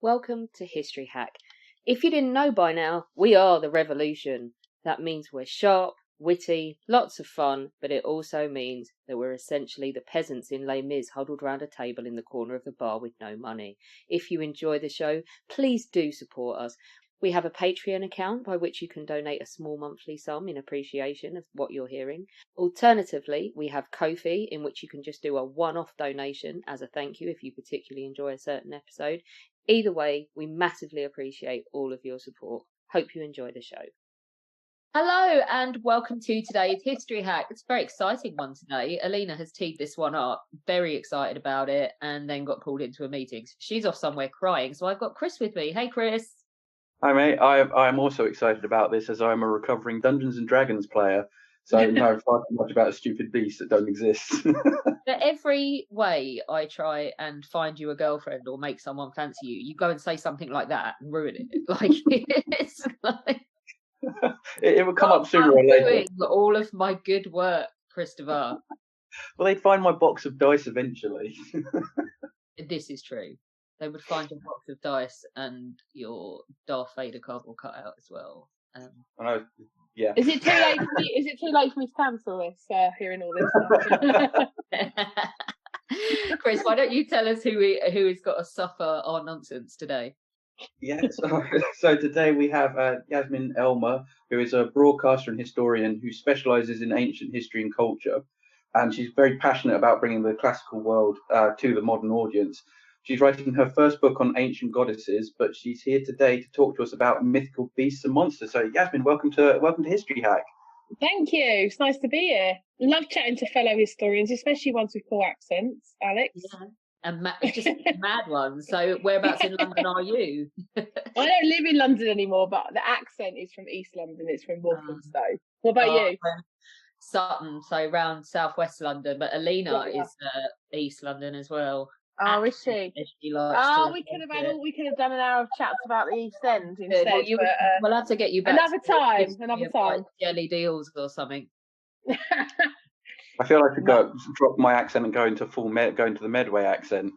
Welcome to History Hack. If you didn't know by now, we are the revolution. That means we're sharp, witty, lots of fun, but it also means that we're essentially the peasants in Les Mis huddled round a table in the corner of the bar with no money. If you enjoy the show, please do support us. We have a Patreon account by which you can donate a small monthly sum in appreciation of what you're hearing. Alternatively, we have Ko-fi, in which you can just do a one-off donation as a thank you if you particularly enjoy a certain episode. Either way, we massively appreciate all of your support. Hope you enjoy the show. Hello and welcome to today's History Hack. It's a very exciting one today. Alina has teed this one up, very excited about it, and then got pulled into a meeting. She's off somewhere crying, so I've got Chris with me. Hey, Chris. Hi, mate. I'm also excited about this as I'm a recovering Dungeons and Dragons player. So I know far too much about stupid beasts that don't exist. But every way I try and find you a girlfriend or make someone fancy you, you go and say something like that and ruin it. Like it's like it would come up sooner or later. Doing all of my good work, Christopher. Well, they'd find my box of dice eventually. This is true. They would find your box of dice and your Darth Vader cardboard cutout as well. I know. Yeah. Is it too late for me? Is it too late for me to cancel this? Hearing all this stuff. Chris, why don't you tell us who has got to suffer our nonsense today? Yeah. So today we have Jasmine Elmer, who is a broadcaster and historian who specialises in ancient history and culture, and she's very passionate about bringing the classical world to the modern audience. She's writing her first book on ancient goddesses, but she's here today to talk to us about mythical beasts and monsters. So, Jasmine, welcome to History Hack. Thank you. It's nice to be here. Love chatting to fellow historians, especially ones with cool accents, Alex. Yeah. And just mad ones. So, whereabouts in London are you? I don't live in London anymore, but the accent is from East London. It's from Walthamstow. What about you? Sutton, so around southwest London. But Alina is East London as well. Oh, is she? We could have done an hour of chats about the East End instead. Well, we'll have to get you back another time. Jelly deals or something. I feel like I could drop my accent and go into the Medway accent.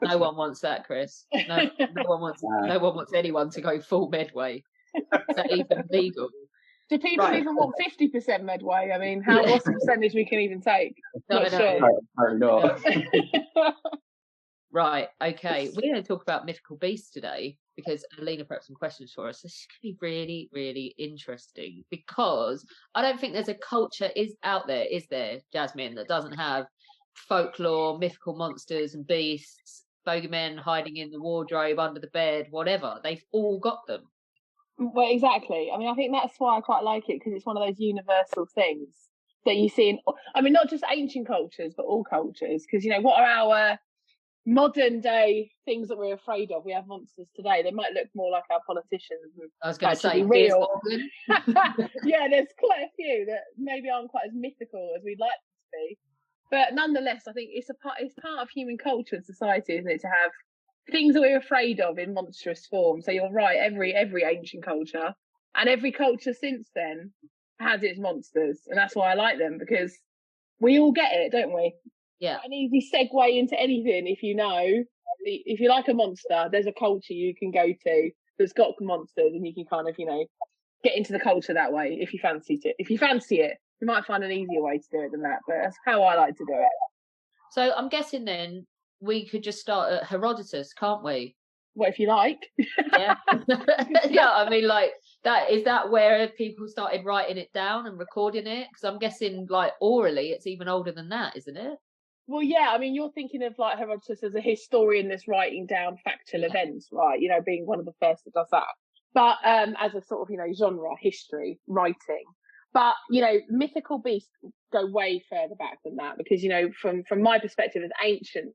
No one wants that, Chris. No one wants anyone to go full Medway. Is that even legal? Do people even want 50% Medway? I mean, what's the percentage we can even take? Not sure. No. Right, okay. We're going to talk about mythical beasts today because Alina prepped some questions for us. This is going to be really, really interesting because I don't think there's a culture out there, is there, Jasmine, that doesn't have folklore, mythical monsters and beasts, bogeymen hiding in the wardrobe, under the bed, whatever. They've all got them. Well, exactly. I mean, I think that's why I quite like it, because it's one of those universal things that you see in, I mean, not just ancient cultures, but all cultures. Because, what are our modern day things that we're afraid of? We have monsters today. They might look more like our politicians. I was going to say, real. Yeah, there's quite a few that maybe aren't quite as mythical as we'd like them to be. But nonetheless, I think it's part of human culture and society, isn't it, to have things that we're afraid of in monstrous form. So you're right, every ancient culture and every culture since then has its monsters, and that's why I like them, because we all get it, don't we? Yeah. An easy segue into anything. If you like a monster, there's a culture you can go to that's got monsters, and you can kind of get into the culture that way if you fancy it. You might find an easier way to do it than that, but that's how I like to do it. So I'm guessing then we could just start at Herodotus, can't we? Well, if you like. Yeah. Yeah, I mean, like, is that where people started writing it down and recording it? Because I'm guessing, like, orally, it's even older than that, isn't it? Well, yeah, I mean, you're thinking of, like, Herodotus as a historian that's writing down factual events, right? Being one of the first that does that. But as a sort of, genre, history, writing. But, mythical beasts go way further back than that, because, from my perspective as ancient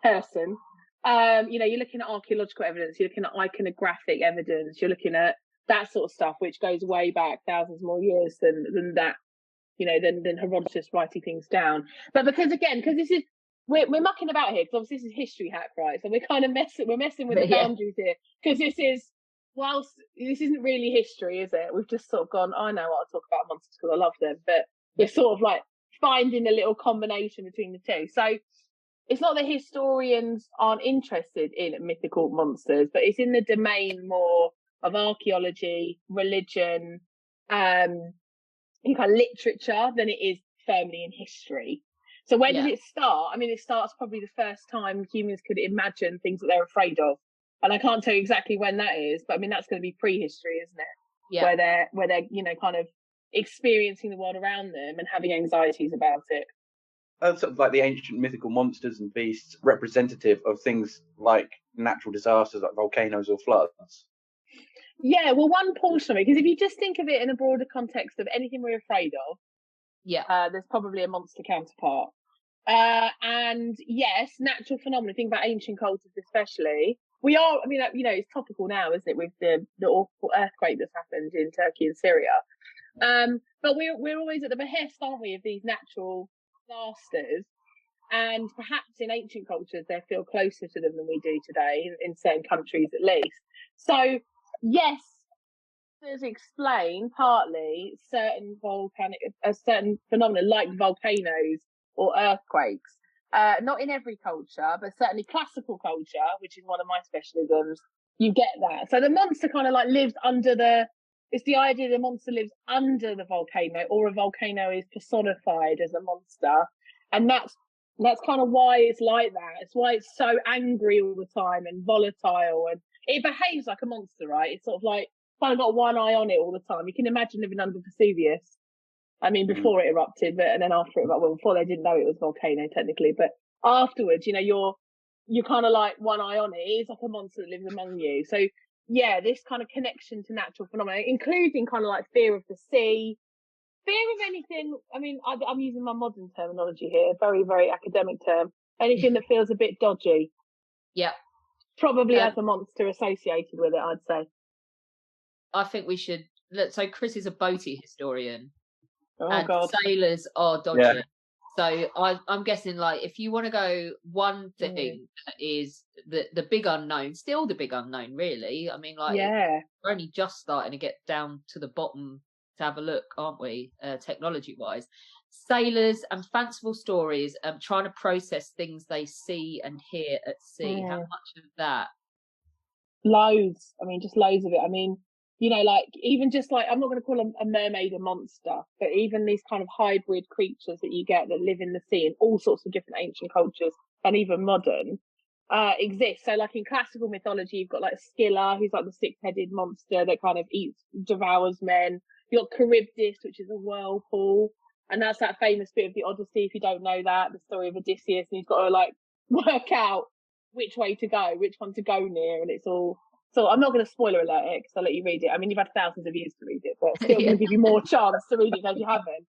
person, you're looking at archaeological evidence, you're looking at iconographic evidence, you're looking at that sort of stuff, which goes way back thousands more years than that, than Herodotus writing things down. But because this is, we're mucking about here, because obviously this is History Hack, right? So we're kind of messing with the boundaries here, because whilst this isn't really history, is it? We've just sort of gone, I know what I'll talk about monsters because I love them, but we're sort of like finding a little combination between the two. So it's not that historians aren't interested in mythical monsters, but it's in the domain more of archaeology, religion, kind of literature than it is firmly in history. So where does it start? I mean, it starts probably the first time humans could imagine things that they're afraid of. And I can't tell you exactly when that is, but I mean, that's going to be prehistory, isn't it? Yeah. Where they're, you know, kind of experiencing the world around them and having anxieties about it. Sort of like the ancient mythical monsters and beasts representative of things like natural disasters like volcanoes or floods. Yeah, well, one portion of it, because if you just think of it in a broader context of anything we're afraid of, there's probably a monster counterpart. And yes, natural phenomena, think about ancient cultures especially. We are, I mean, you know, it's topical now, isn't it, with the awful earthquake that's happened in Turkey and Syria. But we're always at the behest, aren't we, of these natural disasters. And perhaps in ancient cultures, they feel closer to them than we do today, in certain countries at least. So, yes, does explain partly certain certain phenomena like volcanoes or earthquakes. Not in every culture, but certainly classical culture, which is one of my specialisms, you get that. So the monster kind of like lives under it's the idea the monster lives under the volcano, or a volcano is personified as a monster. And that's kind of why it's like that. It's why it's so angry all the time and volatile, and it behaves like a monster, right? It's sort of like kind of got one eye on it all the time. You can imagine living under Vesuvius. I mean, before it erupted, and then after it erupted. Well, before they didn't know it was a volcano technically, but afterwards, you know, you're kind of like one eye on it. It is like a monster that lives among you. So yeah, this kind of connection to natural phenomena, including kind of like fear of the sea, fear of anything. I mean, I'm using my modern terminology here, very, very academic term. Anything that feels a bit dodgy. Yeah. Probably has a monster associated with it, I'd say. I think we should. So Chris is a boaty historian. Oh, God. Sailors are dodgy. Yeah. So I'm guessing, like, if you want to go one thing that is the big unknown, still the big unknown, really. I mean, like, we're only just starting to get down to the bottom to have a look, aren't we? Technology wise, sailors and fanciful stories, trying to process things they see and hear at sea. How much of that? Loads. I mean, just loads of it. I mean, you know, like, even just like, I'm not going to call a mermaid a monster, but even these kind of hybrid creatures that you get that live in the sea in all sorts of different ancient cultures and even modern exist. So like in classical mythology, you've got like Scylla, who's like the six-headed monster that kind of devours men. You've got Charybdis, which is a whirlpool. And that's that famous bit of the Odyssey, if you don't know that, the story of Odysseus, and he's got to like work out which way to go, which one to go near, and it's all. So I'm not going to spoiler alert it because I'll let you read it. I mean, you've had thousands of years to read it, but still going to give you more chance to read it because you haven't.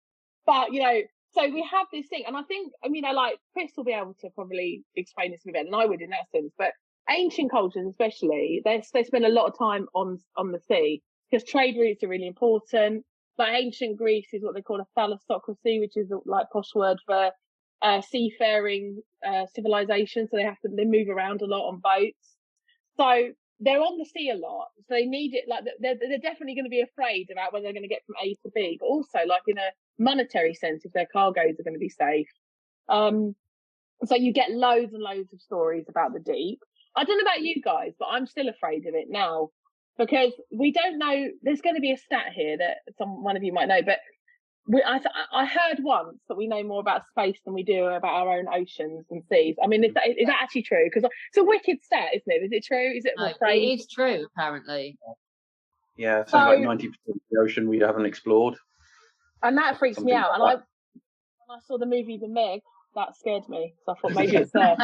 But, you know, so we have this thing, and I think, I mean, like, Chris will be able to probably explain this a bit better than I would in that sense, but ancient cultures especially, they spend a lot of time on the sea because trade routes are really important. Like ancient Greece is what they call a thalassocracy, which is like posh word for seafaring civilization. So they move around a lot on boats. So they're on the sea a lot, so they need it. Like they're definitely going to be afraid about whether they're going to get from A to B, but also like in a monetary sense, if their cargoes are going to be safe. So you get loads and loads of stories about the deep. I don't know about you guys, but I'm still afraid of it now because we don't know. There's going to be a stat here that one of you might know, but I heard once that we know more about space than we do about our own oceans and seas. I mean, is that actually true? Because it's a wicked stat, isn't it? Is it true? Is it? No, it is true, apparently. Yeah, something like 90% of the ocean we haven't explored. And that freaks me out. And when I saw the movie The Meg, that scared me. So I thought maybe it's there.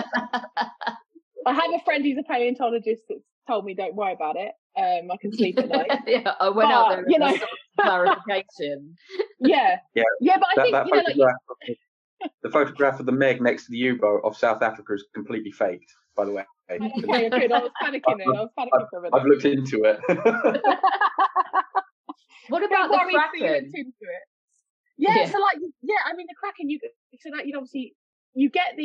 I have a friend who's a paleontologist that's told me don't worry about it. I can sleep at night. Yeah, I went out there with some clarification. Yeah. But I think, you know, the photograph of the Meg next to the U-boat of South Africa is completely faked, by the way. Okay, good. I was panicking then. For a minute. I've looked into it. What about the Kraken? Yeah, so like, I mean, the Kraken, obviously, you get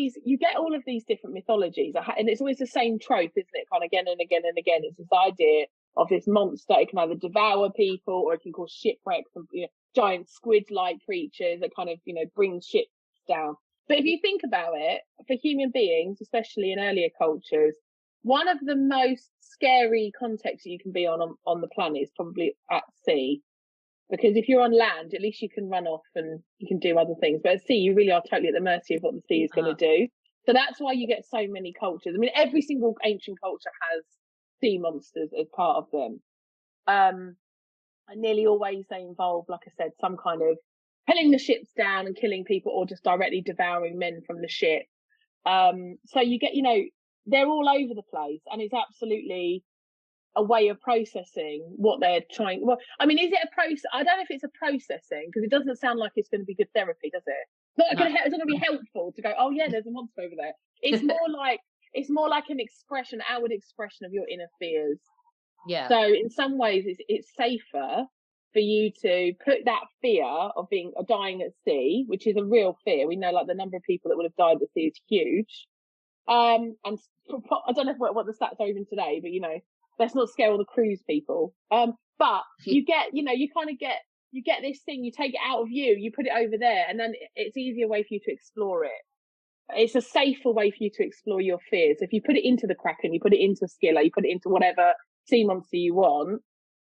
all of these different mythologies, and it's always the same trope, isn't it? Kind of again and again and again. It's this idea of this monster. It can either devour people, or it can cause shipwrecks and, you know, giant squid-like creatures that kind of, you know, bring ships down. But if you think about it, for human beings, especially in earlier cultures, one of the most scary contexts you can be on the planet is probably at sea. Because if you're on land, at least you can run off and you can do other things. But at sea, you really are totally at the mercy of what the sea is going to do. So that's why you get so many cultures. I mean, every single ancient culture has sea monsters as part of them. And nearly always they involve, like I said, some kind of pulling the ships down and killing people, or just directly devouring men from the ship. So you get, they're all over the place, and it's absolutely a way of processing what they're trying. Well, I mean, is it a process? I don't know if it's a processing, because it doesn't sound like it's going to be good therapy, does it? It's not going to be helpful to go, oh yeah, there's a monster over there. It's more like an expression, outward expression of your inner fears. Yeah. So in some ways, it's safer for you to put that fear of dying at sea, which is a real fear. We know, like, the number of people that would have died at sea is huge. And I don't know what the stats are even today, but let's not scare all the cruise people. But you get, you kind of get this thing, you take it out of you, you put it over there, and then it's easier way for you to explore it. It's a safer way for you to explore your fears. If you put it into the Kraken, you put it into Skilla, you put it into whatever sea monster you want,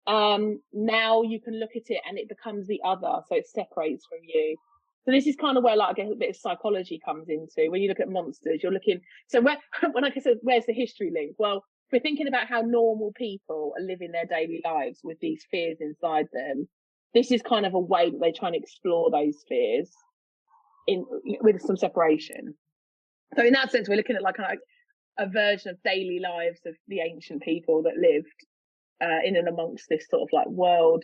now you can look at it and it becomes the other, so it separates from you. So this is kind of where, like, I guess a bit of psychology comes into. When you look at monsters, you're looking, so when I said, where's the history link? Well, we're thinking about how normal people are living their daily lives with these fears inside them. This is kind of a way that they try and explore those fears with some separation. So in that sense, we're looking at like a version of daily lives of the ancient people that lived in and amongst this sort of like world.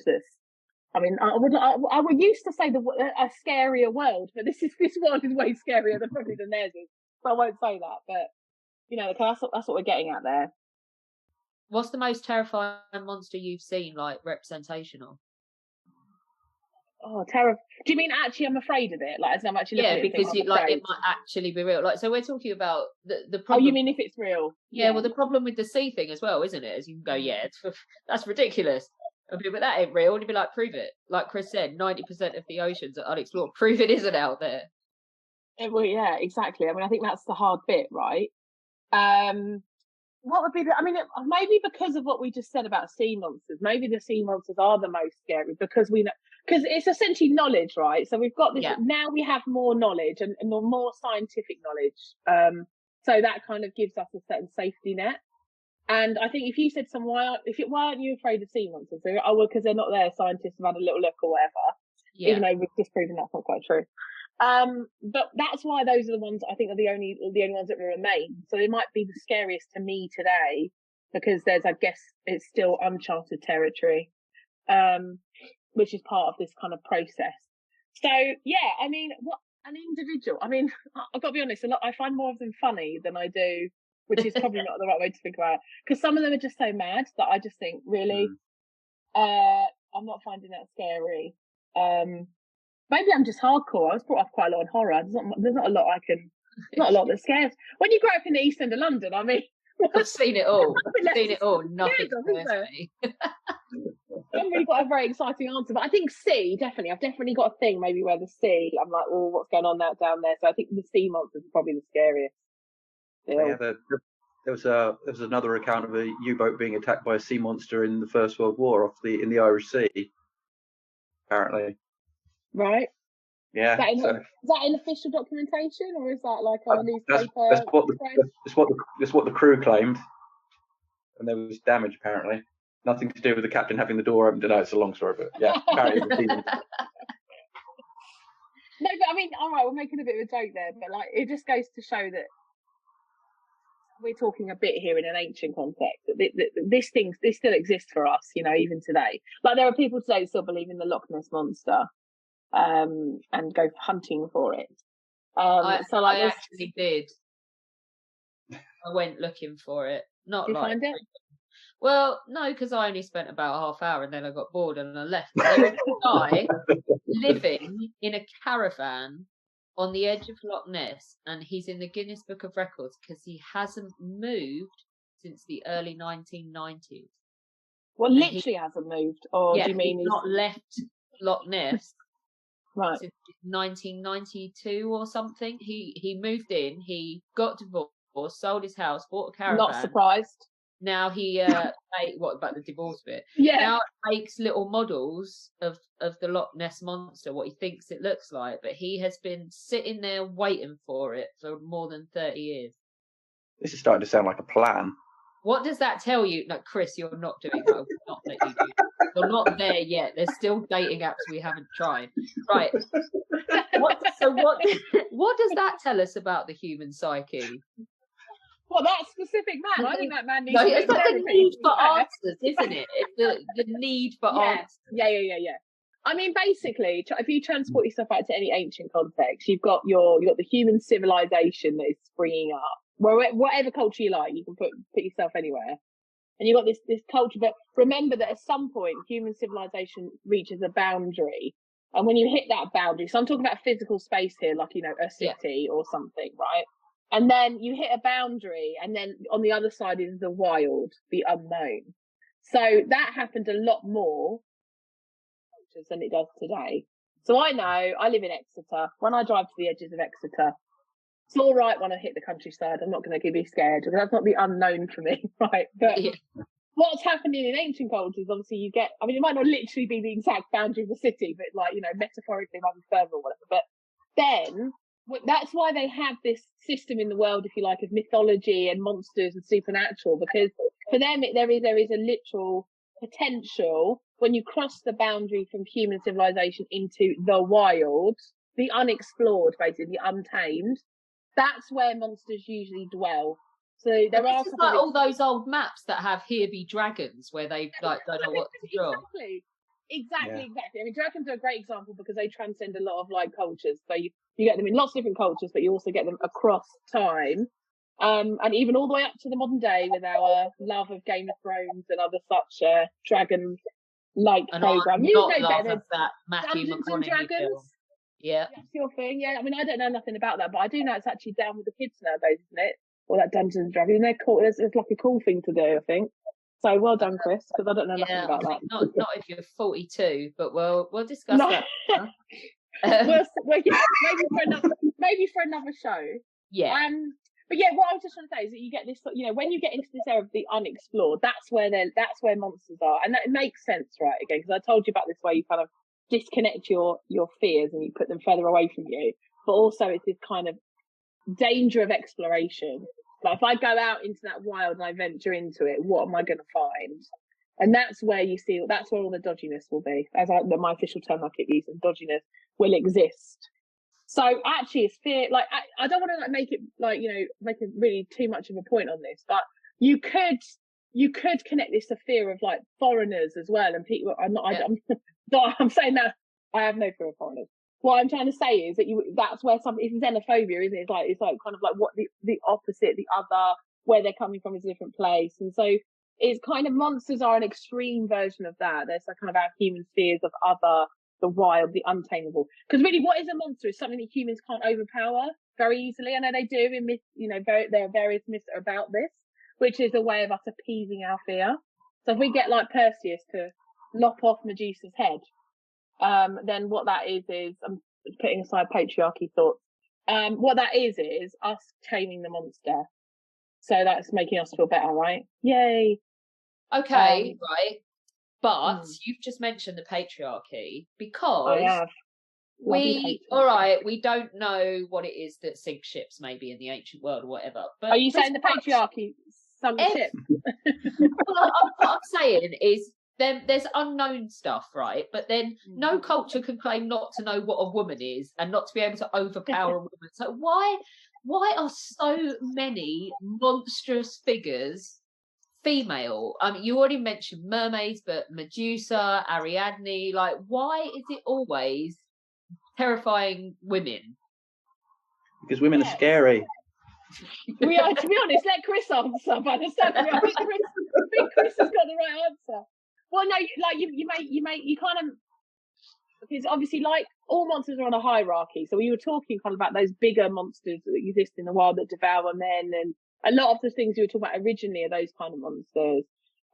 I would used to say a scarier world, but this world is way scarier than theirs is. So I won't say that, but that's what we're getting at there. What's the most terrifying monster you've seen, like, representation of? Oh, terror. Do you mean actually I'm afraid of it? Like, as I'm actually looking at it, because it might actually be real. Like, so we're talking about the problem. Oh, you mean if it's real? Yeah, well, the problem with the sea thing as well, isn't it? As you can go, that's ridiculous. But that ain't real. And you'd be like, prove it. Like Chris said, 90% of the oceans are unexplored. Prove it isn't out there. Well, yeah, exactly. I mean, I think that's the hard bit, right? What would be maybe because of what we just said about sea monsters, maybe the sea monsters are the most scary because it's essentially knowledge, right? So we've got this, now we have more knowledge and more scientific knowledge. So that kind of gives us a certain safety net. And I think if you said why aren't you afraid of sea monsters? Oh, well, because they're not there. Scientists have had a little look or whatever. Yeah. Even though we've disproven that's not quite true. But that's why those are the ones I think are the only ones that remain. So they might be the scariest to me today because I guess it's still uncharted territory, which is part of this kind of process. So yeah, I mean, what an individual. I mean, I've got to be honest, I find more of them funny than I do, which is probably not the right way to think about it. Because some of them are just so mad that I just think, really, I'm not finding that scary. Maybe I'm just hardcore. I was brought up quite a lot on horror. There's not a lot not a lot that scares. When you grow up in the East End of London, I mean, I've seen it all. Nothing scares me. I haven't really got a very exciting answer, but I think sea, definitely. I've definitely got a thing maybe where the sea, I'm like, oh, what's going on down there? So I think the sea monsters are probably the scariest. Yeah, there was another account of a U-boat being attacked by a sea monster in the First World War in the Irish Sea, apparently. Right. Yeah. Is that in official documentation, or is that like a newspaper? That's what the crew claimed, and there was damage apparently. Nothing to do with the captain having the door open. No, it's a long story, but yeah, apparently it was season. No, but I mean, all right, we're making a bit of a joke there, but like, it just goes to show that we're talking a bit here in an ancient context. This still exists for us, even today. Like, there are people today who still believe in the Loch Ness monster, and go hunting for it. I actually did. I went looking for it. Did you find it? Well, no, because I only spent about a half hour and then I got bored and I left. There was a guy living in a caravan on the edge of Loch Ness, and he's in the Guinness Book of Records because he hasn't moved since the early 1990s. Well, literally hasn't moved, or do you mean he's not left Loch Ness Right. since 1992 or something. He moved in, he got divorced, sold his house, bought a caravan. Not surprised. Now he what about the divorce bit? Yeah. Now makes little models of the Loch Ness monster, what he thinks it looks like, but he has been sitting there waiting for it for more than 30 years. This is starting to sound like a plan. What does that tell you? No, Chris, you're not doing that. I will not let you do that. You're not there yet. There's still dating apps we haven't tried. Right. What does that tell us about the human psyche? Well, that specific man, I think that man needs No, to it's be not the therapy. need for answers, isn't it? It's the need for answers. Yeah. I mean, basically, if you transport yourself back to any ancient context, you've got the human civilization that is springing up. Whatever culture you like, you can put yourself anywhere, and you've got this culture. But remember that at some point, human civilization reaches a boundary, and when you hit that boundary, so I'm talking about physical space here, like a city or something, right? And then you hit a boundary, and then on the other side is the wild, the unknown. So that happened a lot more than it does today. So I know, I live in Exeter. When I drive to the edges of Exeter, it's all right when I hit the countryside. I'm not going to be scared because that's not the unknown for me, right? But what's happening in ancient cultures, obviously it might not literally be the exact boundary of the city, but metaphorically it might be further or whatever. But then that's why they have this system in the world, if you like, of mythology and monsters and supernatural, because for them there is a literal potential when you cross the boundary from human civilization into the wild, the unexplored, basically the untamed. That's where monsters usually dwell. So there are like all those old maps that have "Here be dragons," where they don't know what to draw. Exactly. I mean, dragons are a great example because they transcend a lot of cultures. So you get them in lots of different cultures, but you also get them across time, and even all the way up to the modern day with our love of Game of Thrones and other such dragon-like programs. You know better. That Matthew Dungeons and Dragons. Film. Yeah, that's your thing. Yeah, I mean, I don't know nothing about that, but I do know it's actually down with the kids nowadays, isn't it? Or that Dungeons and Dragons. They're cool. It's like a cool thing to do, I think. So well done, Chris, because I don't know nothing about that. Not if you're 42, but we'll discuss that. Maybe for another show. Yeah. But yeah, what I was just trying to say is that you get this, when you get into this area of the unexplored, that's where monsters are, and that makes sense, right? Again, because I told you about this way you kind of disconnect your fears and you put them further away from you, but also it's this kind of danger of exploration. Like if I go out into that wild and I venture into it, what am I going to find? And that's where that's where all the dodginess will be. My official term I keep using, dodginess will exist. So actually it's fear, I don't want to make it make a really too much of a point on this, but you could connect this to fear of foreigners as well. And people I'm saying that I have no fear of foreigners. What I'm trying to say is that that's where it's xenophobia, isn't it? It's kind of what the opposite, the other, where they're coming from is a different place. And so it's kind of, monsters are an extreme version of that. There's kind of our human fears of other, the wild, the untamable. Because really, what is a monster? Is something that humans can't overpower very easily. I know they do in myth, there are various myths about this, which is a way of us appeasing our fear. So if we get Perseus to lop off Medusa's head, then what that is I'm putting aside patriarchy thoughts. What that is us taming the monster. So that's making us feel better, right? Yay. Okay, right. But you've just mentioned the patriarchy because I have. we don't know what it is that sinks ships maybe in the ancient world or whatever. But are you saying the patriarchy sunk the ship? Well, what I'm saying is there's unknown stuff, right? But then no culture can claim not to know what a woman is and not to be able to overpower a woman. So why are so many monstrous figures female? I mean, you already mentioned mermaids, but Medusa, Ariadne, why is it always terrifying women? Because women are scary. We are, to be honest, let Chris answer, but I think Chris has got the right answer. Well, no, you kind of, because obviously, all monsters are on a hierarchy. So we were talking kind of about those bigger monsters that exist in the wild that devour men, and a lot of the things you were talking about originally are those kind of monsters.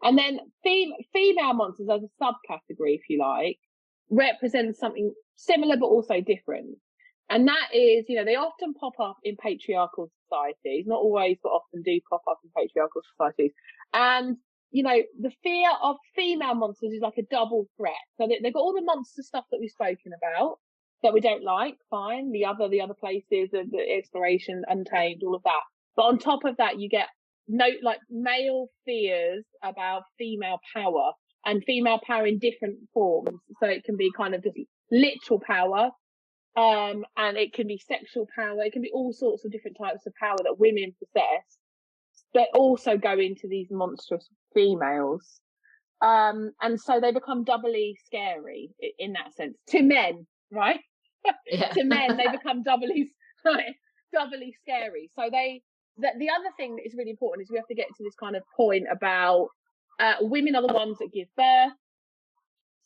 And then female monsters as a subcategory, if you like, represents something similar but also different. And that is, they often pop up in patriarchal societies, not always, but often do pop up in patriarchal societies. And, the fear of female monsters is like a double threat. So they've got all the monster stuff that we've spoken about that we don't like, fine. The other places, the exploration, Untamed, all of that. But on top of that, you get male fears about female power, and female power in different forms. So it can be kind of just literal power, and it can be sexual power. It can be all sorts of different types of power that women possess, that also go into these monstrous females. And so they become doubly scary in that sense to men, right? Yeah. To men, they become doubly scary. So the other thing that is really important is we have to get to this kind of point about women are the ones that give birth.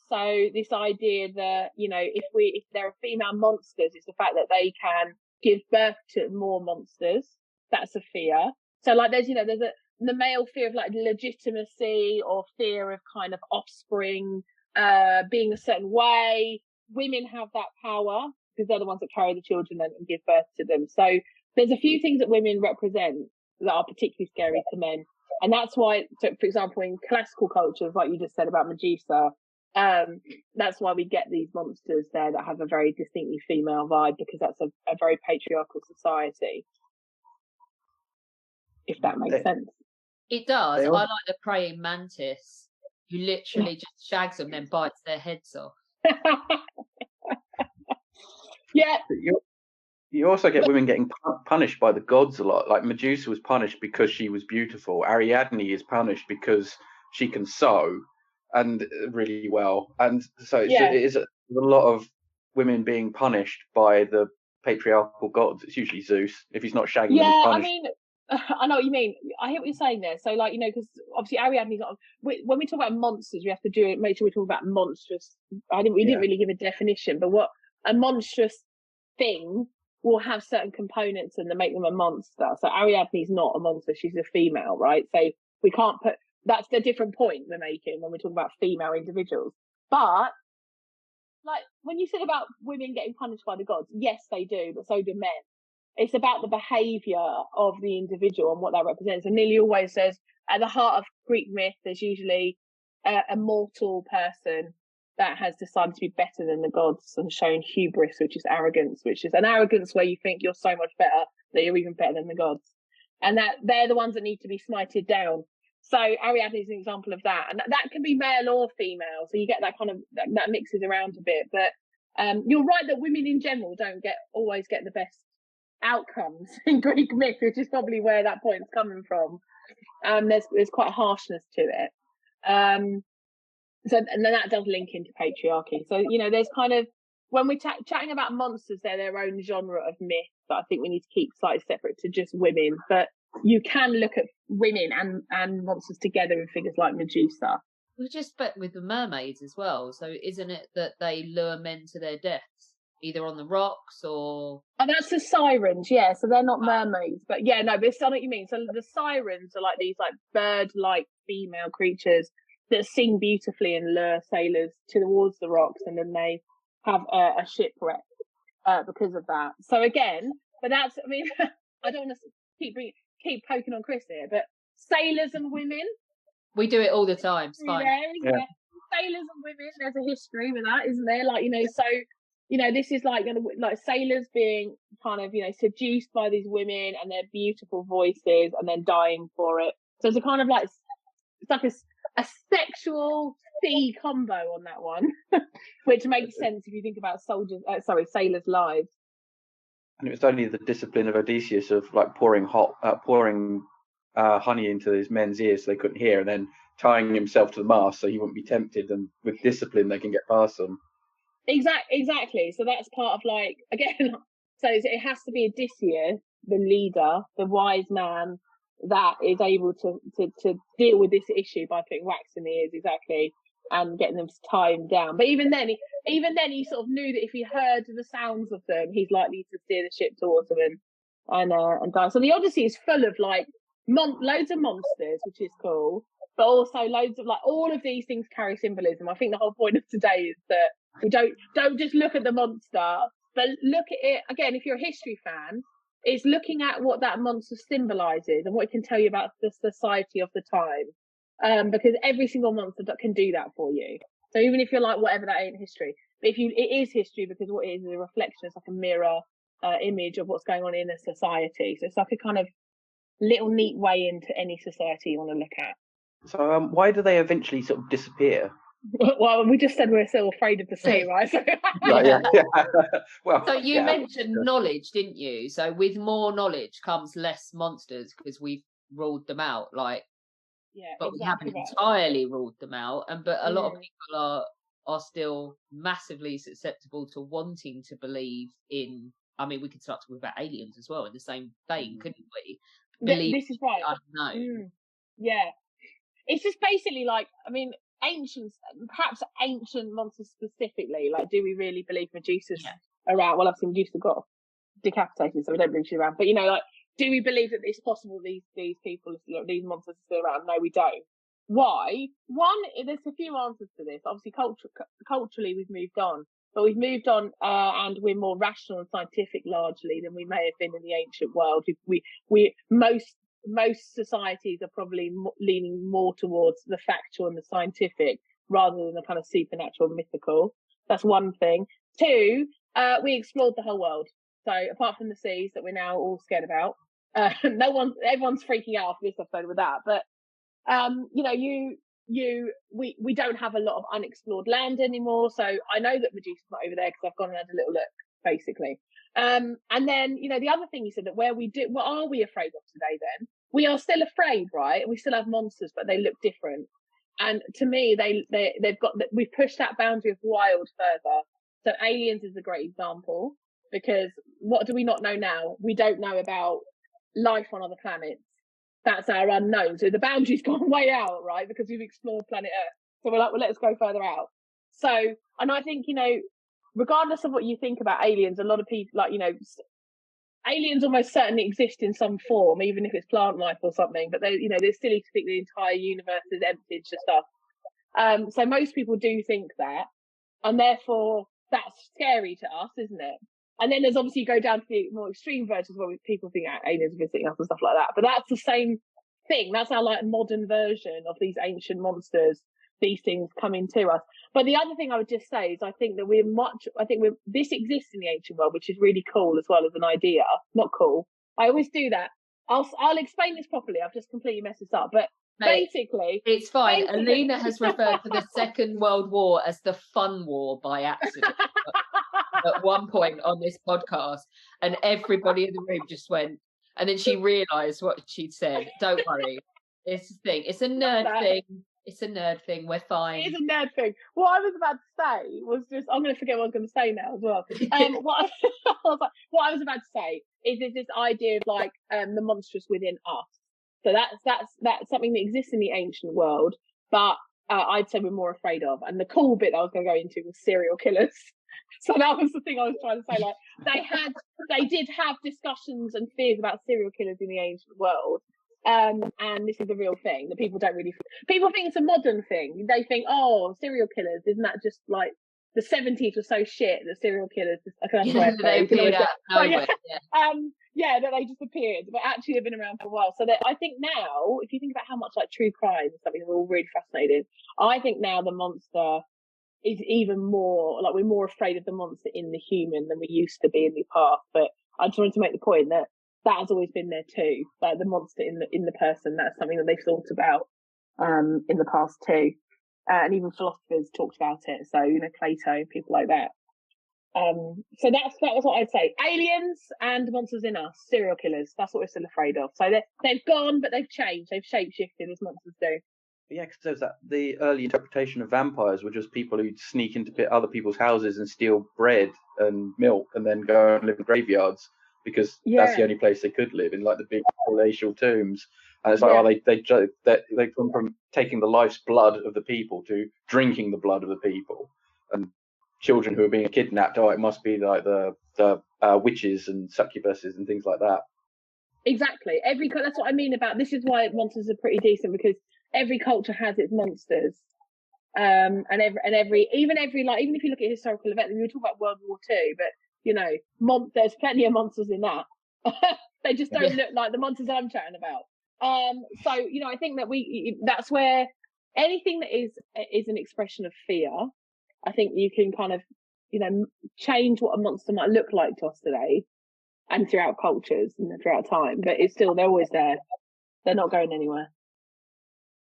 So this idea that, if there are female monsters, it's the fact that they can give birth to more monsters. That's a fear. So there's the male fear of legitimacy, or fear of kind of offspring being a certain way. Women have that power because they're the ones that carry the children and give birth to them. So there's a few things that women represent that are particularly scary to men. And that's why, so for example, in classical cultures, like you just said about Medusa, that's why we get these monsters there that have a very distinctly female vibe, because that's a very patriarchal society. If that makes sense. It does. I like the praying mantis, who literally just shags them, then bites their heads off. Yeah. You also get women getting punished by the gods a lot. Like Medusa was punished because she was beautiful. Ariadne is punished because she can sew and really well. And so it is a lot of women being punished by the patriarchal gods. It's usually Zeus. If he's not shagging them, he's punished. I mean, I know what you mean. I hear what you're saying there. So, because obviously Ariadne's not. When we talk about monsters, we have to make sure we talk about monstrous. We didn't really give a definition, but what a monstrous thing will have certain components and they make them a monster. So Ariadne's not a monster; she's a female, right? So we can't put. That's the different point we're making when we talk about female individuals. But when you said about women getting punished by the gods, yes, they do, but so do men. It's about the behaviour of the individual and what that represents. And nearly always says at the heart of Greek myth, there's usually a mortal person that has decided to be better than the gods and shown hubris, which is arrogance, which is an arrogance where you think you're so much better that you're even better than the gods. And that they're the ones that need to be smited down. So Ariadne is an example of that. And that can be male or female. So you get that kind of, that mixes around a bit. But you're right that women in general don't always get the best outcomes in Greek myth, which is probably where that point's coming from. There's quite a harshness to it. So, and then that does link into patriarchy. So, there's kind of, when we're chatting about monsters, they're their own genre of myth that I think we need to keep slightly separate to just women. But you can look at women and monsters together in figures like Medusa. We just bet with the mermaids as well. So isn't it that they lure men to their deaths, either on the rocks or? Oh, that's the sirens, yeah. So they're not mermaids, but yeah, no, but it's not what you mean. So the sirens are like these bird-like female creatures that sing beautifully and lure sailors towards the rocks, and then they have a shipwreck because of that. So again, but that's, I mean, I don't want to keep poking on Chris here, but sailors and women. We do it all the time. It's fine. Yeah. Sailors and women, there's a history with that, isn't there? So, this is like sailors being kind of, seduced by these women and their beautiful voices and then dying for it. So it's a kind of it's like a sexual sea combo on that one, which makes sense if you think about sailors' lives. And it was only the discipline of Odysseus of pouring honey into his men's ears so they couldn't hear, and then tying himself to the mast so he wouldn't be tempted. And with discipline, they can get past them. Exactly. So that's part of again. So it has to be Odysseus, the leader, the wise man, that is able to deal with this issue by putting wax in the ears, exactly, and getting them to tie him down. But even then, he sort of knew that if he heard the sounds of them, he's likely to steer the ship towards them and die. So the Odyssey is full of loads of monsters, which is cool, but also loads of all of these things carry symbolism. I think the whole point of today is that We don't just look at the monster, but look at it again. If you're a history fan, it's looking at what that monster symbolises and what it can tell you about the society of the time. Because every single monster can do that for you. So even if you're like, whatever, that ain't history. But it is history, because what it is a reflection. It's like a mirror image of what's going on in a society. So it's like a kind of little neat way into any society you want to look at. So why do they eventually sort of disappear? Well, we just said we're still afraid of the sea, right? So, Yeah. Well, So you mentioned knowledge, didn't you? So with more knowledge comes less monsters, because we've ruled them out. But exactly, we haven't entirely ruled them out. But a lot of people are still massively susceptible to wanting to believe in. I mean, we could start talking about aliens as well in the same vein, couldn't we? This is right. Unknown. Yeah, it's just basically like, I mean, perhaps ancient monsters specifically. Like, do we really believe Medusa's around? Well, I've seen Medusa got decapitated, so we don't believe she's around. But like, do we believe that it's possible these people, these monsters are still around? No, we don't. Why? One, there's a few answers to this. Obviously, culturally, we've moved on. But we've moved on, and we're more rational and scientific largely than we may have been in the ancient world. Most societies are probably leaning more towards the factual and the scientific rather than the kind of supernatural and mythical. That's one thing. Two, we explored the whole world. So apart from the seas that we're now all scared about, everyone's freaking out after this episode with that. But we don't have a lot of unexplored land anymore. So I know that Medusa's not over there because I've gone and had a little look, basically. And then, the other thing you said, that what are we afraid of today then? We are still afraid, right? We still have monsters, but they look different. And to me, we've pushed that boundary of wild further. So aliens is a great example, because what do we not know now? We don't know about life on other planets. That's our unknown. So the boundary's gone way out, right? Because we've explored planet Earth. So we're like, well, let's go further out. So, and I think, regardless of what you think about aliens, a lot of people, aliens almost certainly exist in some form, even if it's plant life or something. But they're silly to think the entire universe is empty of stuff. So most people do think that, and therefore that's scary to us, isn't it? And then there's obviously, you go down to the more extreme versions where people think aliens are visiting us and stuff like that. But that's the same thing. That's our modern version of these ancient monsters. These things coming to us. But the other thing I would just say is, I think that this exists in the ancient world, which is really cool as well as an idea. Not cool. I always do that. I'll explain this properly. I've just completely messed this up. But basically, it's fine. Alina has referred to the Second World War as the fun war by accident at one point on this podcast, and everybody in the room just went, and then she realised what she'd said. Don't worry, it's a thing. It's a nerd thing. It's a nerd thing. We're fine. It's a nerd thing. What I was about to say was just, I'm going to forget what I was going to say now as well. What I was about to say is this idea of the monstrous within us. So that's something that exists in the ancient world, but I'd say we're more afraid of. And the cool bit that I was going to go into was serial killers. So that was the thing I was trying to say. They did have discussions and fears about serial killers in the ancient world. And this is a real thing that people don't really. People think it's a modern thing. They think, oh, serial killers, isn't that just like the 70s were so shit that serial killers they appeared out of nowhere. That they just appeared, but actually they've been around for a while. So that I think now, if you think about how much true crime is something that we're all really fascinated, I think now the monster is even more we're more afraid of the monster in the human than we used to be in the past. But I just wanted to make the point that has always been there too. Like the monster in the person, that's something that they've thought about in the past too. And even philosophers talked about it. So, Plato, people like that. So that was what I'd say. Aliens and monsters in us, serial killers. That's what we're still afraid of. So they've gone, but they've changed. They've shapeshifted as monsters do. Yeah, because there's the early interpretation of vampires were just people who'd sneak into other people's houses and steal bread and milk and then go and live in graveyards, because that's the only place they could live, in the big palatial tombs. And it's they come from taking the life's blood of the people to drinking the blood of the people. And children who are being kidnapped, it must be the witches and succubuses and things like that. Exactly. That's what I mean about, this is why monsters are pretty decent, because every culture has its monsters. And even if you look at historical events, we were talking about World War II, but you know, there's plenty of monsters in that. They just don't look like the monsters I'm chatting about. So you know, I think that that's where anything that is an expression of fear, I think you can kind of, you know, change what a monster might look like to us today and throughout cultures and throughout time, but they're always there. They're not going anywhere.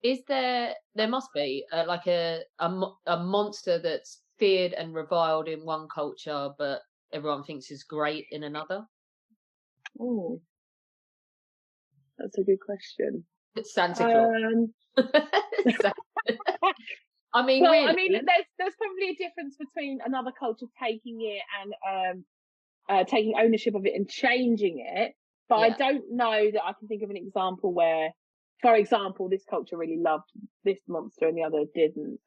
Is there must be like a monster that's feared and reviled in one culture, but everyone thinks is great in another? Oh, that's a good question. It's Santa Claus. I mean, well, really? I mean, there's probably a difference between another culture taking it and taking ownership of it and changing it. But I don't know that I can think of an example where, for example, this culture really loved this monster and the other didn't.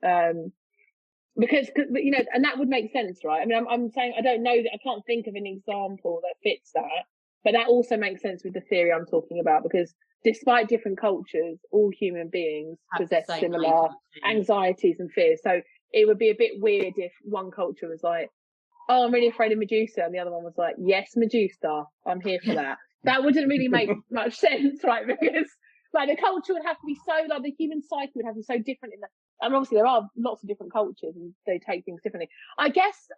Because you know, and that would make sense, right? I mean, I'm saying I don't know that I can't think of an example that fits that, but that also makes sense with the theory I'm talking about, because despite different cultures, all human beings possess similar anxieties and fears. So it would be a bit weird if one culture was like, oh, I'm really afraid of Medusa, and the other one was like, yes, Medusa, I'm here for that. That wouldn't really make much sense, right? Because like the culture would have to be so, like the human psyche would have to be so different in that. And obviously there are lots of different cultures and they take things differently. I guess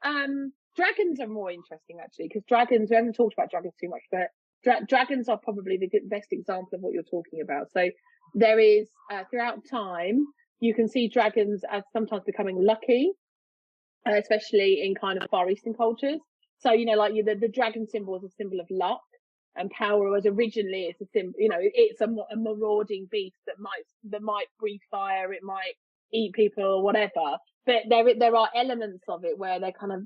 dragons are more interesting actually, because dragons, we haven't talked about dragons too much, but dragons are probably the best example of what you're talking about. So there is throughout time, you can see dragons as sometimes becoming lucky, especially in kind of Far Eastern cultures. So, you know, like the dragon symbol is a symbol of luck and power, whereas originally it's a symbol, you know, it's a marauding beast that might breathe fire, it might eat people or whatever. But there are elements of it where they're kind of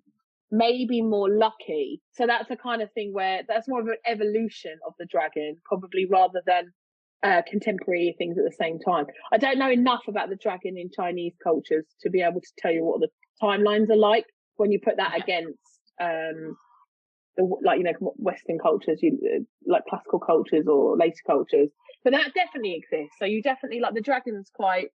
maybe more lucky. So that's a kind of thing where that's more of an evolution of the dragon, probably, rather than contemporary things at the same time. I don't know enough about the dragon in Chinese cultures to be able to tell you what the timelines are like when you put that against like, you know, Western cultures, like classical cultures or later cultures. But that definitely exists. So you definitely, like, the dragon's quite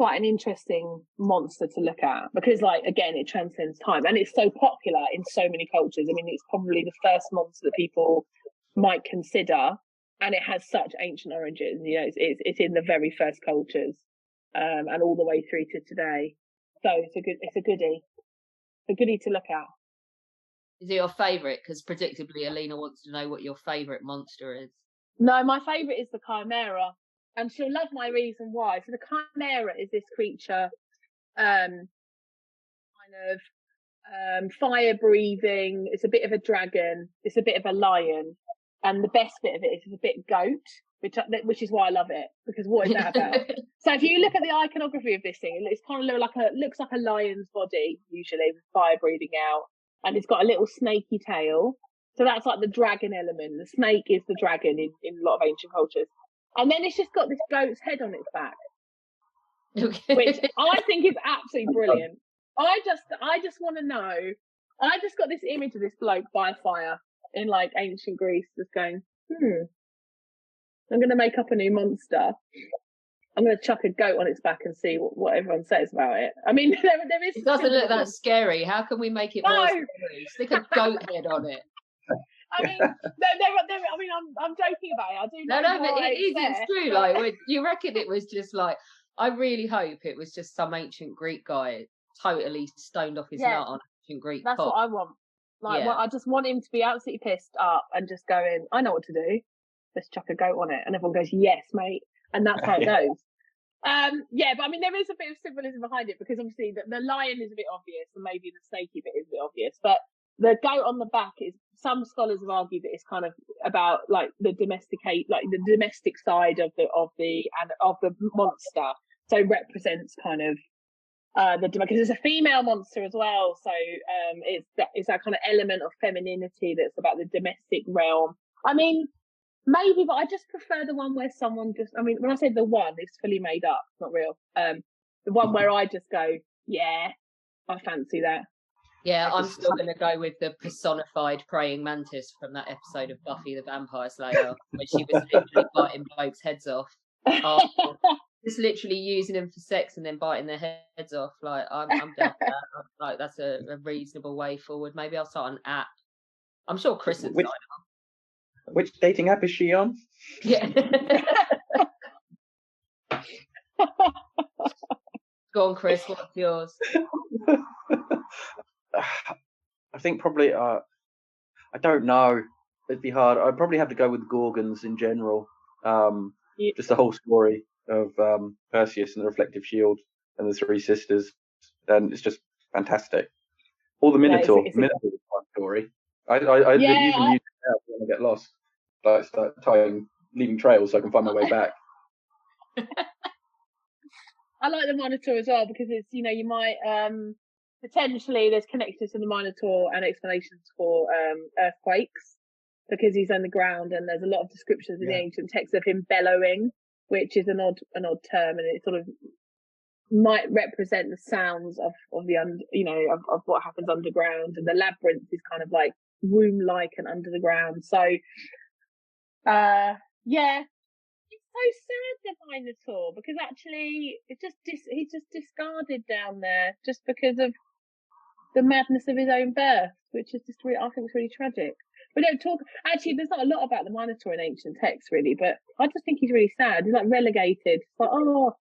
an interesting monster to look at, because, like, again, it transcends time and it's so popular in so many cultures. I mean, it's probably the first monster that people might consider, and it has such ancient origins. You know, it's in the very first cultures, and all the way through to today. So it's a goodie to look at. Is it your favourite? Because predictably, Alina wants to know what your favourite monster is. No, my favourite is the Chimera, and she'll love my reason why. So the Chimera is this creature, kind of fire breathing. It's a bit of a dragon. It's a bit of a lion, and the best bit of it is it's a bit goat, which is why I love it, because what is that about? So if you look at the iconography of this thing, it's kind of looks like a lion's body, usually, with fire breathing out, and it's got a little snaky tail. So that's like the dragon element. The snake is the dragon in a lot of ancient cultures. And then it's just got this goat's head on its back, which I think is absolutely brilliant. I just want to know. I just got this image of this bloke by a fire in like ancient Greece, just going, I'm going to make up a new monster. I'm going to chuck a goat on its back and see what everyone says about it. I mean, there is. It doesn't look that scary. How can we make it more scary? Stick a goat head on it. I mean, I'm joking about it. I do know. No, but it's true. Like, you reckon it was just like? I really hope it was just some ancient Greek guy totally stoned off his nut on ancient Greek. That's what I want. Like, I just want him to be absolutely pissed up and just going, I know what to do. Let's chuck a goat on it, and everyone goes, yes, mate, and that's how it goes. But I mean, there is a bit of symbolism behind it, because obviously the lion is a bit obvious, and maybe the snaky bit is a bit obvious, but the goat on the back is, some scholars have argued that it's kind of about like the domestic side of the monster. So it represents kind of because it's a female monster as well. So it's that kind of element of femininity that's about the domestic realm. I mean, maybe, but I just prefer the one where someone just, I mean, when I say the one, it's fully made up, it's not real. The one where I just go, yeah, I fancy that. Yeah, I'm still going to go with the personified praying mantis from that episode of Buffy the Vampire Slayer, where she was literally biting blokes' heads off. Just literally using them for sex and then biting their heads off. Like, I'm down for that. Like, that's a reasonable way forward. Maybe I'll start an app. I'm sure Chris would sign Which dating app is she on? Yeah. Go on, Chris. What's yours? I think probably. I don't know. It'd be hard. I'd probably have to go with Gorgons in general. Just the whole story of Perseus and the reflective shield and the three sisters, and it's just fantastic. All the Minotaur, Minotaur is a fun story. I even use it now when I get lost. Like start leaving trails so I can find my way back. I like the Minotaur as well because it's, you might potentially there's connections to the Minotaur and explanations for earthquakes because he's underground, and there's a lot of descriptions in the ancient texts of him bellowing, which is an odd term, and it sort of might represent the sounds of of what happens underground, and the labyrinth is kind of like womb-like and under the ground. So it's so sad, the Minotaur, because actually it's he's just discarded down there just because of the madness of his own birth, which is just really, I think it's really tragic. We don't talk, actually there's not a lot about the Minotaur in ancient texts really, but I just think he's really sad. He's like relegated. It's like, poor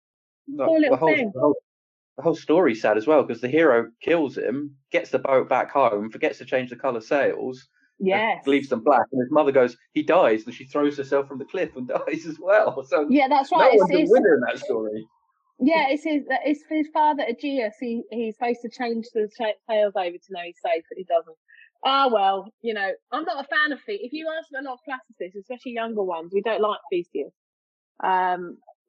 little thing. The whole story's sad as well because the hero kills him, gets the boat back home, forgets to change the colour sails, leaves them black, and his mother goes, he dies, and she throws herself from the cliff and dies as well. So that's right. No one's a winner in that story. Yeah, it's his father Aegeus. He's supposed to change the sails over to know he's safe, but he doesn't. Well, I'm not a fan of Theseus. If you ask a lot of classicists, especially younger ones, we don't like Theseus.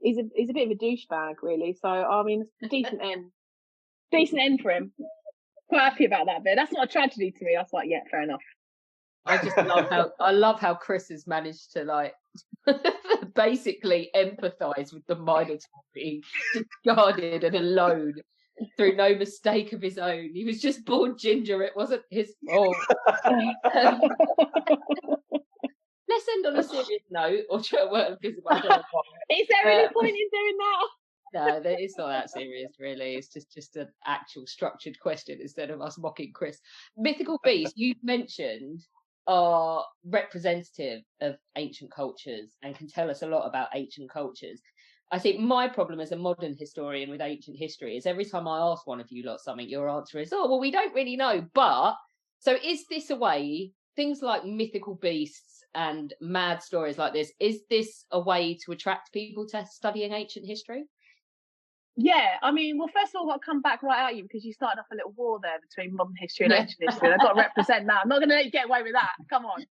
He's a bit of a douchebag, really. So I mean, decent end for him. Quite happy about that bit. That's not a tragedy to me. I was like, yeah, fair enough. I just love how Chris has managed to like basically empathise with the Minotaur being discarded and alone through no mistake of his own. He was just born ginger. It wasn't his fault. Let's end on a serious note, or because I don't know why. Is there any point in doing that? No, it's not that serious, really. It's just an actual structured question instead of us mocking Chris. Mythical beasts you've mentioned are representative of ancient cultures and can tell us a lot about ancient cultures. I think my problem as a modern historian with ancient history is every time I ask one of you lot something, your answer is, oh, well, we don't really know. But, so is this a way, things like mythical beasts and mad stories like this, is this a way to attract people to studying ancient history? Yeah, I mean, well, first of all, I've got to come back right at you because you started off a little war there between modern history and ancient history. I've got to represent that. I'm not going to let you get away with that. Come on.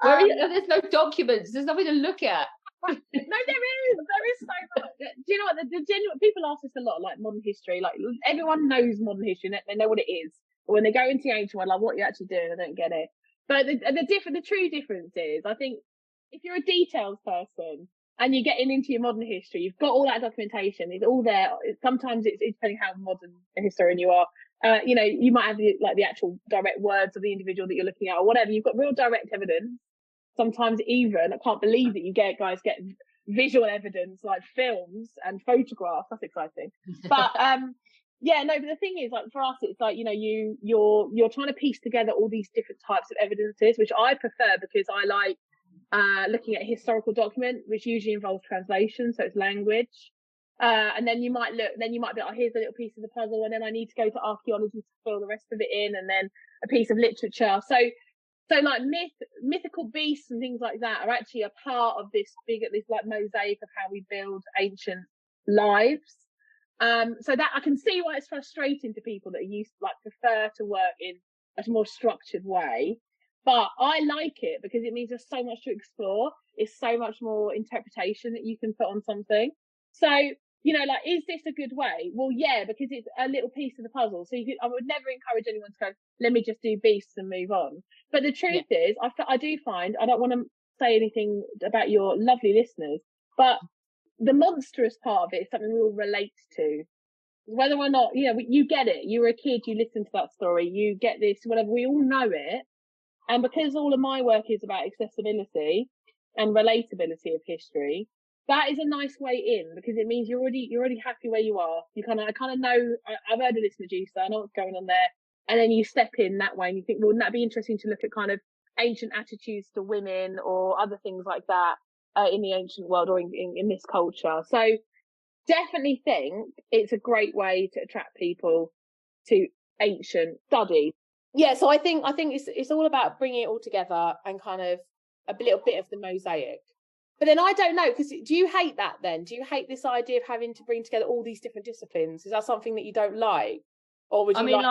There's no documents. There's nothing to look at. No, there is so much. Do you know what? The genuine people ask us a lot, like modern history. Like everyone knows modern history, they know what it is. But when they go into the ancient one, like what you're actually doing, I don't get it. But the true difference is, I think, if you're a details person and you're getting into your modern history, you've got all that documentation. It's all there. Sometimes it's depending how modern a historian you are. You might have the actual direct words of the individual that you're looking at or whatever. You've got real direct evidence. Sometimes even, I can't believe that you guys get visual evidence like films and photographs. That's exciting. But but the thing is, like for us, it's like, you're trying to piece together all these different types of evidences, which I prefer because I like looking at a historical document, which usually involves translation, so it's language. And then you might be, oh, here's a little piece of the puzzle, and then I need to go to archaeology to fill the rest of it in, and then a piece of literature. So like mythical beasts and things like that are actually a part of this like mosaic of how we build ancient lives. So that I can see why it's frustrating to people that prefer to work in a more structured way. But I like it because it means there's so much to explore. It's so much more interpretation that you can put on something. So, is this a good way? Well, yeah, because it's a little piece of the puzzle. So I would never encourage anyone to go, let me just do beasts and move on. But the truth is, I do find, I don't want to say anything about your lovely listeners, but the monstrous part of it is something we all relate to. Whether or not, you get it. You were a kid, you listened to that story, you get this, whatever, we all know it. And because all of my work is about accessibility and relatability of history, that is a nice way in, because it means you're already happy where you are. You I kind of know, I've heard of this Medusa, I know what's going on there. And then you step in that way and you think, well, wouldn't that be interesting to look at kind of ancient attitudes to women or other things like that in the ancient world or in this culture. So definitely think it's a great way to attract people to ancient studies. Yeah, so I think it's all about bringing it all together and kind of a little bit of the mosaic. But then I don't know, because do you hate that then? Do you hate this idea of having to bring together all these different disciplines? Is that something that you don't like? Or would you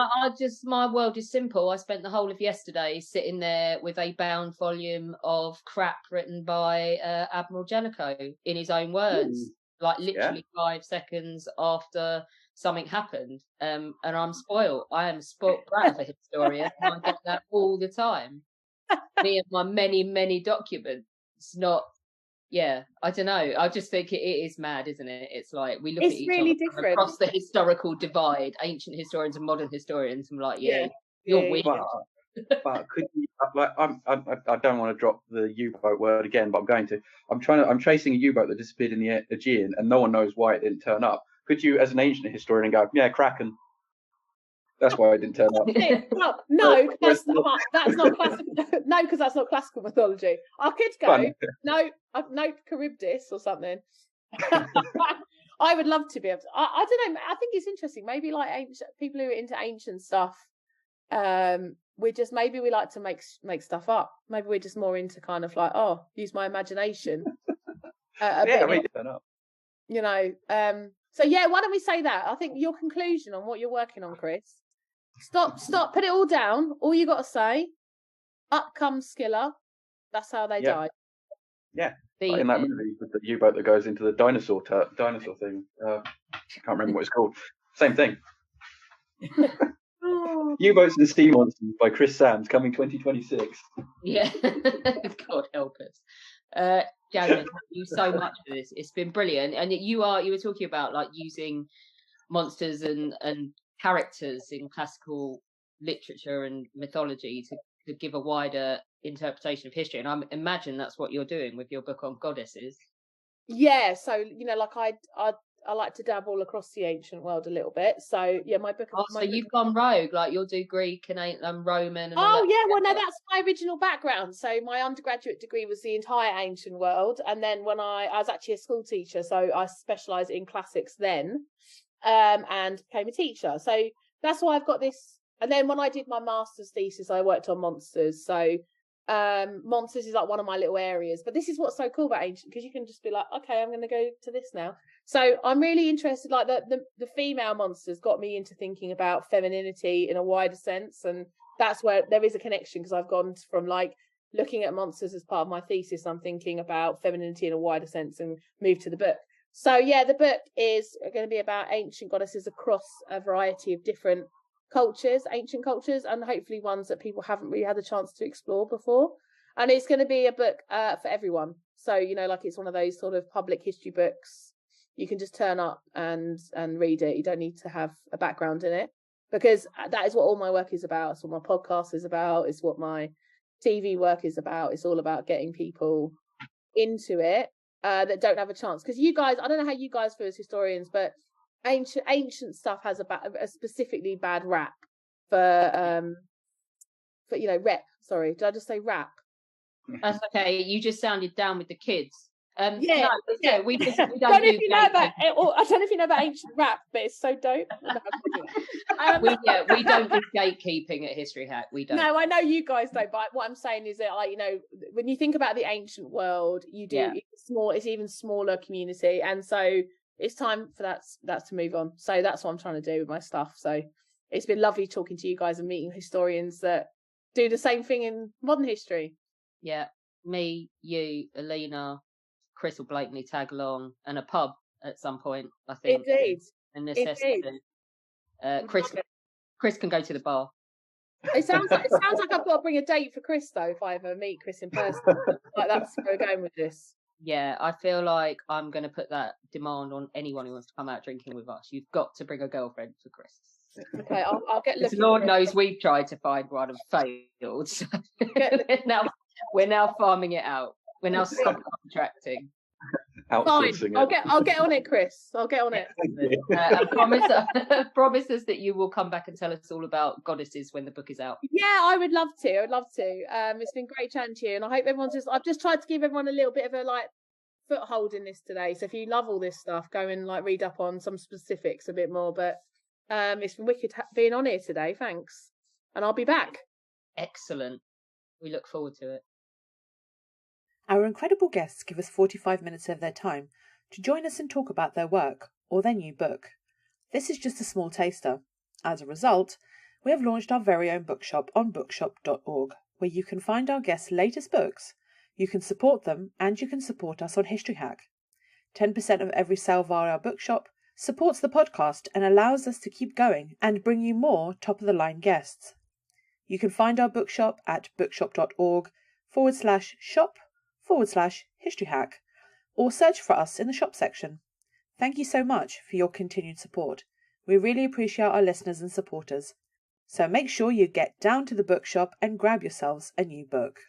my world is simple. I spent the whole of yesterday sitting there with a bound volume of crap written by Admiral Jellicoe in his own words, like literally 5 seconds after something happened. And I'm spoiled. I am a spoiled brat of a historian, and I get that all the time. Me and my many, many documents. It's not. Yeah, I don't know. I just think it is mad, isn't it? It's like we look at each really other different across the historical divide, ancient historians and modern historians. I'm like, you're weird. But could you, like, I don't want to drop the U-boat word again, but I'm going to. I'm tracing a U-boat that disappeared in the Aegean, and no one knows why it didn't turn up. Could you, as an ancient historian, go, yeah, Kraken? That's why it didn't turn up. Well, no, that's not classical. No, because that's not classical mythology. I could go, no, Charybdis or something. I would love to be able to. I don't know. I think it's interesting. Maybe like people who are into ancient stuff. We like to make stuff up. Maybe we're just more into kind of like, use my imagination. Turn up. You know. So yeah, why don't we say that? I think your conclusion on what you're working on, Chris. Stop, put it all down. All you got to say, up comes Skilla. That's how they died. Yeah. Like in that movie with the U-boat that goes into the dinosaur thing. I can't remember what it's called. Same thing. U-boats and Sea Monsters by Chris Sams, coming 2026. Yeah. God help us. Jasmine, thank you so much for this. It's been brilliant. And you were talking about like using monsters and characters in classical literature and mythology to give a wider interpretation of history, and I imagine that's what you're doing with your book on goddesses. Yeah, so like I like to dabble across the ancient world a little bit. So yeah, my book. So you've gone rogue, like you'll do Greek and Roman. And that's my original background. So my undergraduate degree was the entire ancient world, and then when I was actually a school teacher, so I specialised in classics then. And became a teacher. So that's why I've got this. And then when I did my master's thesis, I worked on monsters. So monsters is like one of my little areas. But this is what's so cool about ancient, because you can just be like, okay, I'm going to go to this now. So I'm really interested. Like the female monsters got me into thinking about femininity in a wider sense, and that's where there is a connection, because I've gone from like looking at monsters as part of my thesis. I'm thinking about femininity in a wider sense and moved to the book. So yeah, the book is going to be about ancient goddesses across a variety of different cultures, ancient cultures, and hopefully ones that people haven't really had a chance to explore before. And it's going to be a book for everyone. So, like it's one of those sort of public history books. You can just turn up and read it. You don't need to have a background in it, because that is what all my work is about. It's what my podcast is about. It's what my TV work is about. It's all about getting people into it. That don't have a chance, because you guys, I don't know how you guys feel as historians, but ancient stuff has a specifically bad rap for rep. Sorry, did I just say rap? That's okay. You just sounded down with the kids. We don't I don't know if you know about ancient rap, but it's so dope. We don't do gatekeeping at History Hack. We don't. No, I know you guys don't, but what I'm saying is that, like, when you think about the ancient world, you do it's even smaller community, and so it's time for that to move on. So that's what I'm trying to do with my stuff. So it's been lovely talking to you guys and meeting historians that do the same thing in modern history. Yeah, me, you, Alina, Chris will blatantly tag along, and a pub at some point, I think. Indeed. A necessity. Chris can go to the bar. It sounds like I've got to bring a date for Chris, though, if I ever meet Chris in person. Like, that's where we're going with this. Yeah, I feel like I'm going to put that demand on anyone who wants to come out drinking with us. You've got to bring a girlfriend for Chris. Okay, I'll get looking. Lord knows we've tried to find one and failed. So we're now farming it out. We're now subcontracting. outsourcing Fine. it. I'll get on it, Chris. I'll get on it. And promise us that you will come back and tell us all about goddesses when the book is out. Yeah, I would love to. I'd love to. It's been great chatting to you, and I hope I've just tried to give everyone a little bit of a foothold in this today. So if you love all this stuff, go and read up on some specifics a bit more. But it's been wicked being on here today. Thanks, and I'll be back. Excellent. We look forward to it. Our incredible guests give us 45 minutes of their time to join us and talk about their work or their new book. This is just a small taster. As a result, we have launched our very own bookshop on bookshop.org, where you can find our guests' latest books, you can support them, and you can support us on History Hack. 10% of every sale via our bookshop supports the podcast and allows us to keep going and bring you more top-of-the-line guests. You can find our bookshop at bookshop.org/shop/History Hack, or search for us in the shop section. Thank you so much for your continued support. We really appreciate our listeners and supporters. So make sure you get down to the bookshop and grab yourselves a new book.